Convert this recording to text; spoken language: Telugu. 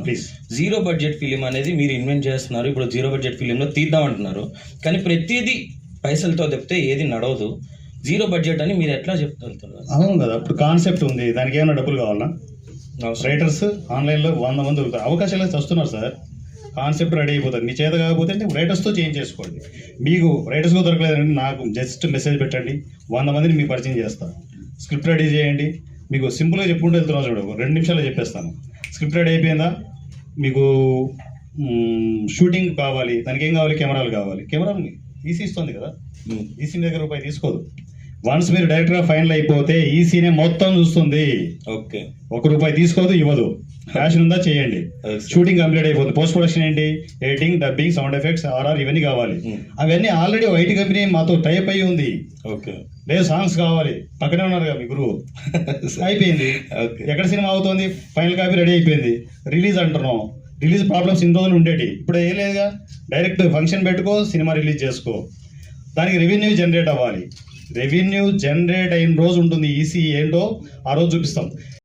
ప్లీజ్. జీరో బడ్జెట్ ఫిలిం అనేది మీరు ఇన్వెంట్ చేస్తున్నారు. ఇప్పుడు జీరో బడ్జెట్ ఫిలింలో తీద్దాం అంటున్నారు, కానీ ప్రతిదీ పైసలతో చెప్తే ఏది నడవదు. జీరో బడ్జెట్ అని మీరు ఎట్లా చెప్తారు? అవును కదా, ఇప్పుడు కాన్సెప్ట్ ఉంది, దానికి ఏమైనా డబ్బులు కావాలన్నా? రైటర్స్ ఆన్లైన్లో 100 మంది దొరుకుతారు, అవకాశాలు వస్తున్నారు సార్. కాన్సెప్ట్ రెడీ అయిపోతుంది, మీ చేత కాకపోతే అంటే రైటర్స్తో చేంజ్ చేసుకోండి. మీకు రైటర్స్గా దొరకలేదంటే నాకు జస్ట్ మెసేజ్ పెట్టండి, 100 మందిని మీకు పరిచయం చేస్తాను. స్క్రిప్ట్ రెడీ చేయండి, మీకు సింపుల్గా చెప్పుకుంటూ వెళ్తున్నాను చూడు, 2 నిమిషాల్లో చెప్పేస్తాను. స్క్రిప్ట్ రెడీ అయిపోయిందా, మీకు షూటింగ్ కావాలి, దానికి ఏం కావాలి, కెమెరాలు కావాలి. కెమెరాలు ఈసీ ఇస్తుంది కదా, ఈసీ దగ్గర రూపాయి తీసుకోదు. వన్స్ మీరు డైరెక్ట్గా ఫైనల్ అయిపోతే ఈసీనే మొత్తం చూస్తుంది. ఓకే, 1 రూపాయి తీసుకోదు, ఇవ్వదు. ప్యాషన్ ఉందా చేయండి, షూటింగ్ కంప్లీట్ అయిపోతుంది. పోస్ట్ ప్రొడక్షన్ ఏంటి, editing, dubbing, sound effects, RR ఇవన్నీ కావాలి. అవన్నీ ఆల్రెడీ ఐటీ కంపెనీ మాతో టైప్ అయ్యి ఉంది. ఓకే, లేదు సాంగ్స్ కావాలి, పక్కనే ఉన్నారు కదా మీ గురువు. అయిపోయింది, ఎక్కడ సినిమా అవుతుంది, ఫైనల్ కాపీ రెడీ అయిపోయింది, రిలీజ్ అంటున్నాం. రిలీజ్ ప్రాబ్లమ్స్ ఇన్ని రోజులు ఉండేటి, ఇప్పుడు ఏం లేదుగా, డైరెక్ట్ ఫంక్షన్ పెట్టుకో, సినిమా రిలీజ్ చేసుకో. దానికి రెవెన్యూ జనరేట్ అవ్వాలి. రెవెన్యూ జనరేట్ అయిన రోజు ఉంటుంది ఈసీ ఏంటో ఆ రోజు చూపిస్తాం.